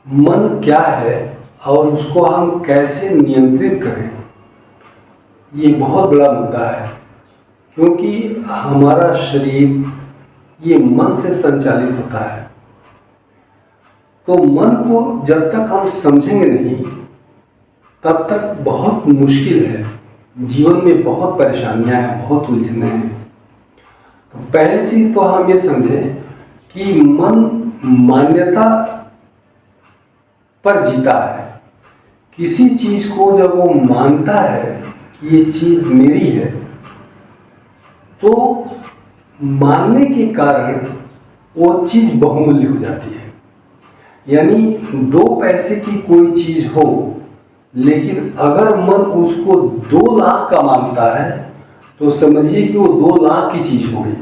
मन क्या है और उसको हम कैसे नियंत्रित करें, ये बहुत बड़ा मुद्दा है। क्योंकि हमारा शरीर ये मन से संचालित होता है। तो मन को जब तक हम समझेंगे नहीं तब तक बहुत मुश्किल है। जीवन में बहुत परेशानियां हैं, बहुत उलझने हैं। तो पहली चीज़ तो हम ये समझें कि मन मान्यता पर जीता है। किसी चीज़ को जब वो मानता है कि ये चीज़ मेरी है, तो मानने के कारण वो चीज़ बहुमूल्य हो जाती है। यानी 2 पैसे की कोई चीज़ हो, लेकिन अगर मन उसको 2 लाख का मानता है तो समझिए कि वो 2 लाख की चीज़ हो गई।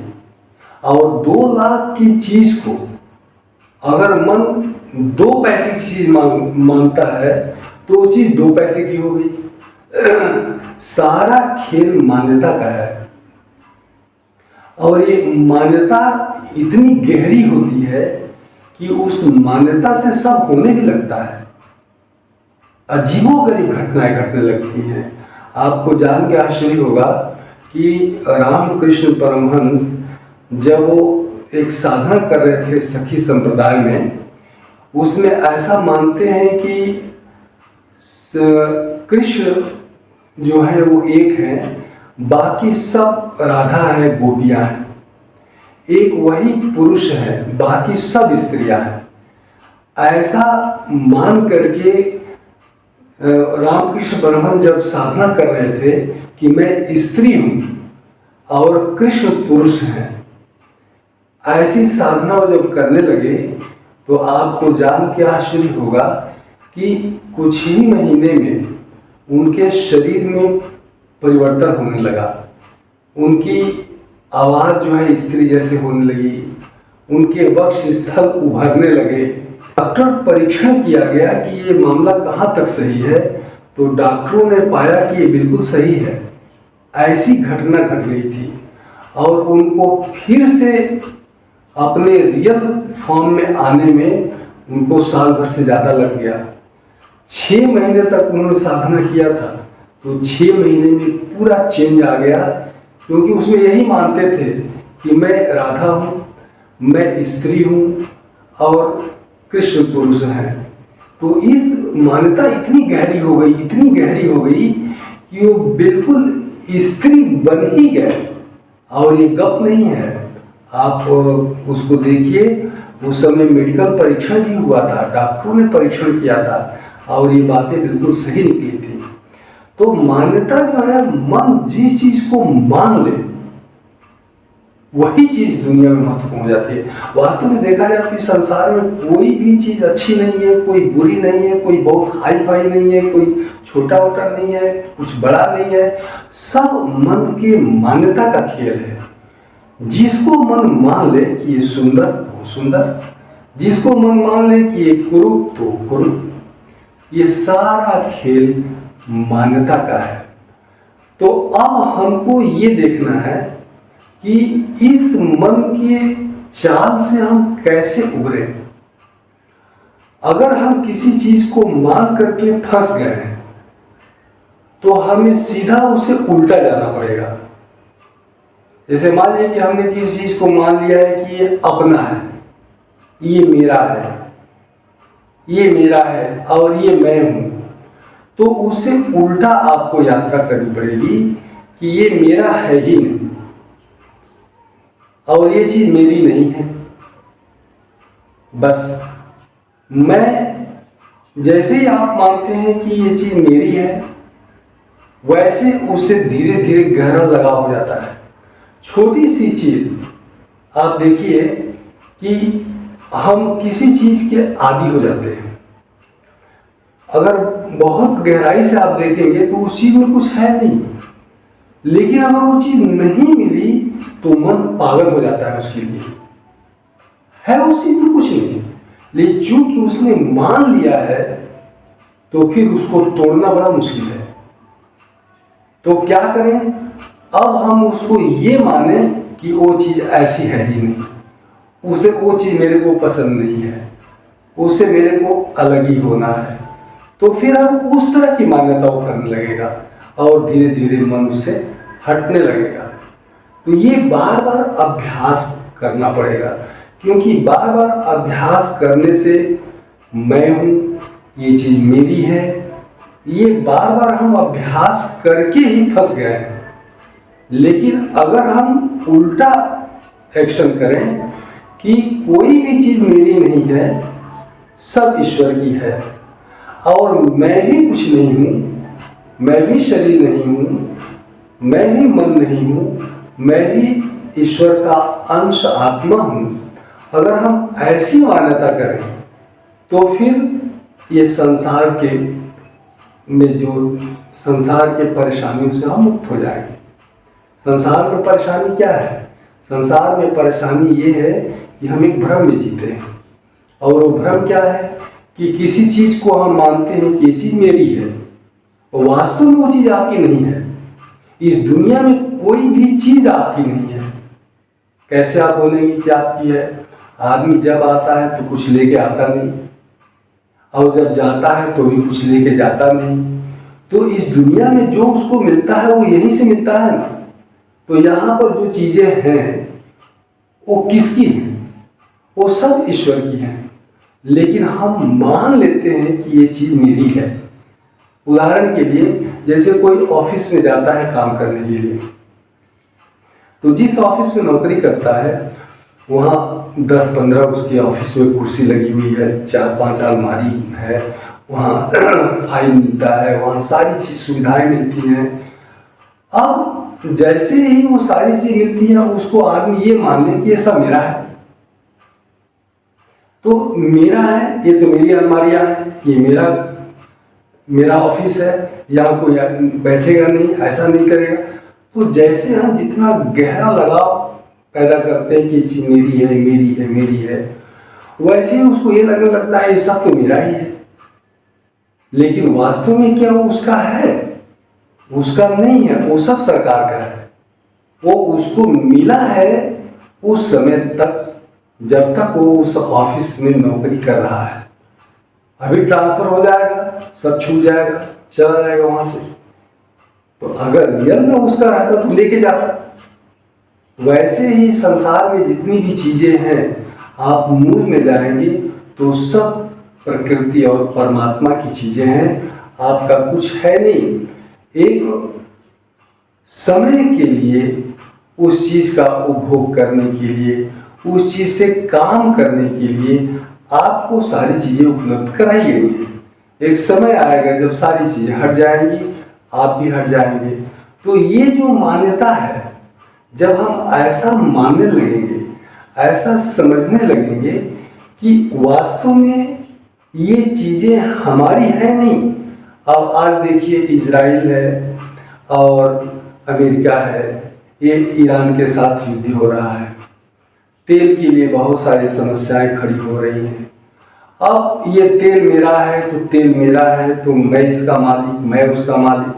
और 2 लाख की चीज़ को अगर मन 2 पैसे की चीज़ मानता है तो वो चीज़ 2 पैसे की हो गई। सारा खेल मान्यता का है। और ये मान्यता इतनी गहरी होती है कि उस मान्यता से सब होने भी लगता है। अजीबोगरीब घटनाएं घटने लगती हैं। आपको जान के आश्चर्य होगा कि रामकृष्ण परमहंस जब वो एक साधना कर रहे थे सखी संप्रदाय में, उसमें ऐसा मानते हैं कि कृष्ण जो है वो एक है, बाकी सब राधा है, गोपियां हैं। एक वही पुरुष है, बाकी सब स्त्रियां हैं। ऐसा मान करके रामकृष्ण परमहंस जब साधना कर रहे थे कि मैं स्त्री हूं और कृष्ण पुरुष हैं, ऐसी साधना वो जब करने लगे तो आपको जान के आश्चर्य होगा कि कुछ ही महीने में उनके शरीर में परिवर्तन होने लगा। उनकी आवाज़ जो है स्त्री जैसे होने लगी, उनके वक्ष स्थल उभरने लगे। डॉक्टर परीक्षण किया गया कि ये मामला कहाँ तक सही है, तो डॉक्टरों ने पाया कि ये बिल्कुल सही है। ऐसी घटना घट गई थी और उनको फिर से अपने रियल फॉर्म में आने में उनको साल भर से ज़्यादा लग गया। 6 महीने तक उन्होंने साधना किया था, तो 6 महीने में पूरा चेंज आ गया। क्योंकि उसमें यही मानते थे कि मैं राधा हूँ, मैं स्त्री हूँ और कृष्ण पुरुष हैं। तो इस मान्यता इतनी गहरी हो गई, इतनी गहरी हो गई कि वो बिल्कुल स्त्री बन ही गए। और ये गप नहीं है, आप उसको देखिए। उस समय मेडिकल परीक्षण भी हुआ था, डॉक्टरों ने परीक्षण किया था और ये बातें बिल्कुल सही निकली थी। तो मान्यता जो है, मन जिस चीज को मान ले वही चीज दुनिया में महत्वपूर्ण हो जाती है। वास्तव में देखा जाए तो इस संसार में कोई भी चीज अच्छी नहीं है, कोई बुरी नहीं है, कोई बहुत हाई फाई नहीं है, कोई छोटा मोटा नहीं है, कुछ बड़ा नहीं है। सब मन के मान्यता का खेल है। जिसको मन मान ले कि ये सुंदर तो सुंदर, जिसको मन मान ले कि ये कुरूप तो कुरूप, ये सारा खेल मान्यता का है। तो अब हमको ये देखना है कि इस मन के चाल से हम कैसे उबरे। अगर हम किसी चीज को मान करके फंस गए हैं तो हमें सीधा उसे उल्टा जाना पड़ेगा। जैसे मान लीजिए कि हमने किसी चीज को मान लिया है कि ये अपना है, ये मेरा है, ये मेरा है और ये मैं हूं, तो उससे उल्टा आपको यात्रा करनी पड़ेगी कि ये मेरा है ही नहीं और ये चीज मेरी नहीं है। बस मैं, जैसे ही आप मानते हैं कि ये चीज मेरी है, वैसे उसे धीरे धीरे गहरा लगाव हो जाता है। छोटी सी चीज आप देखिए कि हम किसी चीज के आदी हो जाते हैं। अगर बहुत गहराई से आप देखेंगे तो उस चीज में कुछ है नहीं, लेकिन अगर वो चीज नहीं मिली तो मन पागल हो जाता है उसके लिए। है उस चीज में कुछ नहीं, लेकिन चूंकि उसने मान लिया है तो फिर उसको तोड़ना बड़ा मुश्किल है। तो क्या करें? अब हम उसको ये माने कि वो चीज ऐसी है ही नहीं, उसे वो चीज मेरे को पसंद नहीं है। उससे मेरे को अलग ही होना है। तो फिर हम उस तरह की मान्यताओं करने लगेगा और धीरे धीरे मन उससे हटने लगेगा। तो ये बार बार अभ्यास करना पड़ेगा, क्योंकि बार बार अभ्यास करने से मैं हूँ, ये चीज़ मेरी है, ये बार बार हम अभ्यास करके ही फंस गए हैं। लेकिन अगर हम उल्टा एक्शन करें कि कोई भी चीज़ मेरी नहीं है, सब ईश्वर की है और मैं भी कुछ नहीं हूँ, मैं भी शरीर नहीं हूँ, मैं भी मन नहीं हूँ, मैं भी ईश्वर का अंश आत्मा हूँ, अगर हम ऐसी मान्यता करें तो फिर ये संसार के में जो संसार के परेशानियों से हम मुक्त हो जाएंगे। संसार में परेशानी क्या है? संसार में परेशानी ये है कि हम एक भ्रम में जीते हैं, और वो भ्रम क्या है कि किसी चीज़ को हम मानते हैं कि ये चीज़ मेरी है, और वास्तव में वो चीज़ आपकी नहीं है। इस दुनिया में कोई भी चीज़ आपकी नहीं है। कैसे आप बोलेंगे कि आपकी है? आदमी जब आता है तो कुछ लेके आता नहीं, और जब जाता है तो भी कुछ लेके जाता नहीं। तो इस दुनिया में जो उसको मिलता है वो यहीं से मिलता है ना। तो यहाँ पर जो चीज़ें हैं वो किसकी हैं? वो सब ईश्वर की हैं, लेकिन हम मान लेते हैं कि ये चीज़ मेरी है। उदाहरण के लिए, जैसे कोई ऑफिस में जाता है काम करने के लिए, तो जिस ऑफिस में नौकरी करता है वहाँ 10-15 उसके ऑफिस में कुर्सी लगी हुई है, 4-5 अलमारी है, वहाँ फाइल मिलता है, वहाँ सारी चीज़ सुविधाएं मिलती हैं। अब जैसे ही वो सारी चीज़ मिलती है, उसको आदमी ये मान ले कि ये सब मेरा है। तो मेरा है, ये तो मेरी अलमारियाँ हैं, ये मेरा ऑफिस है, यहाँ कोई बैठेगा नहीं, ऐसा नहीं करेगा। तो जैसे हम जितना गहरा लगाव पैदा करते हैं कि ये चीज़ मेरी है, मेरी है, मेरी है, वैसे ही उसको ये लगने लगता है ये सब तो मेरा ही है। लेकिन वास्तव में क्या वो उसका है? उसका नहीं है, वो सब सरकार का है। वो उसको मिला है उस समय तक जब तक वो उस ऑफिस में नौकरी कर रहा है। अभी ट्रांसफर हो जाएगा, सब छूट जाएगा, चला जाएगा वहाँ से। तो अगर रियल में उसका रहता तो लेके जाता। वैसे ही संसार में जितनी भी चीज़ें हैं, आप मूल में जाएंगे तो सब प्रकृति और परमात्मा की चीज़ें हैं, आपका कुछ है नहीं। एक समय के लिए उस चीज़ का उपभोग करने के लिए, उस चीज़ से काम करने के लिए आपको सारी चीज़ें उपलब्ध कराई गई हैं। एक समय आएगा जब सारी चीज़ें हट जाएंगी, आप भी हट जाएंगे। तो ये जो मान्यता है, जब हम ऐसा मानने लगेंगे, ऐसा समझने लगेंगे कि वास्तव में ये चीज़ें हमारी हैं नहीं। अब आज देखिए, इजराइल है और अमेरिका है, ये ईरान के साथ युद्ध हो रहा है। तेल के लिए बहुत सारी समस्याएं खड़ी हो रही हैं। अब ये तेल मेरा है तो तेल मेरा है, तो मैं इसका मालिक, मैं उसका मालिक।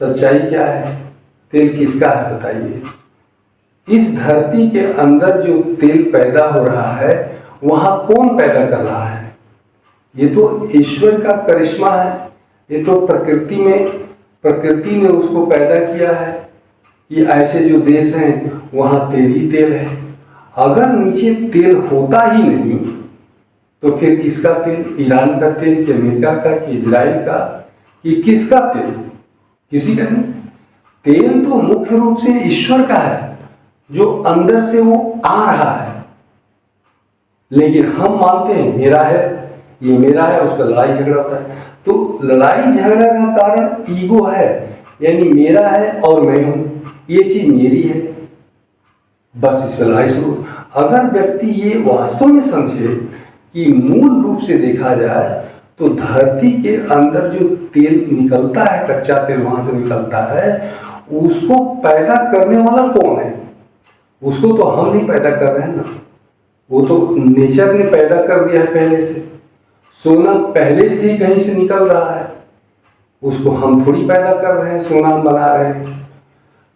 सच्चाई क्या है? तेल किसका है बताइए? इस धरती के अंदर जो तेल पैदा हो रहा है, वहाँ कौन पैदा कर रहा है? ये तो ईश्वर का करिश्मा है। ये तो प्रकृति ने उसको पैदा किया है कि ऐसे जो देश हैं वहाँ तेल ही तेल है। अगर नीचे तेल होता ही नहीं तो फिर किसका तेल? ईरान का तेल कि अमेरिका का कि इजराइल का कि किसका तेल? किसी का नहीं। तेल तो मुख्य रूप से ईश्वर का है, जो अंदर से वो आ रहा है। लेकिन हम मानते हैं मेरा है, ये मेरा है, उसका लड़ाई झगड़ा होता है। तो लड़ाई झगड़ा का कारण ईगो है, यानी मेरा है और मैं हूं, ये चीज मेरी है, बस इस पर लड़ाई शुरू। अगर व्यक्ति ये वास्तव में समझे कि मूल रूप से देखा जाए तो धरती के अंदर जो तेल निकलता है, कच्चा तेल वहां से निकलता है, उसको पैदा करने वाला कौन है? उसको तो हम नहीं पैदा कर रहे हैं ना, वो तो नेचर ने पैदा कर दिया है पहले से। सोना पहले से ही कहीं से निकल रहा है, उसको हम थोड़ी पैदा कर रहे हैं, सोना हम बना रहे हैं।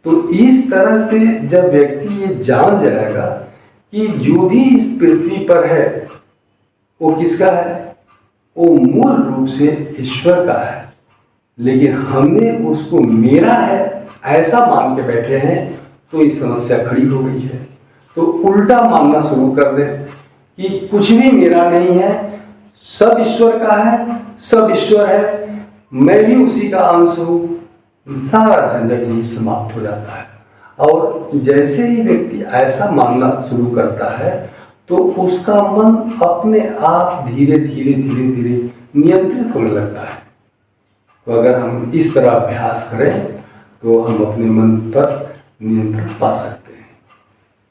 तो इस तरह से जब व्यक्ति ये जान जाएगा कि जो भी इस पृथ्वी पर है वो किसका है? वो मूल रूप से ईश्वर का है, लेकिन हमने उसको मेरा है ऐसा मान के बैठे हैं, तो ये समस्या खड़ी हो गई है। तो उल्टा मानना शुरू कर दें कि कुछ भी मेरा नहीं है, सब ईश्वर का है, सब ईश्वर है, मैं भी उसी का अंश हूँ, सारा झंझट यही समाप्त हो जाता है। और जैसे ही व्यक्ति ऐसा मानना शुरू करता है तो उसका मन अपने आप धीरे धीरे धीरे धीरे नियंत्रित होने लगता है। तो अगर हम इस तरह अभ्यास करें तो हम अपने मन पर नियंत्रण पा सकते हैं।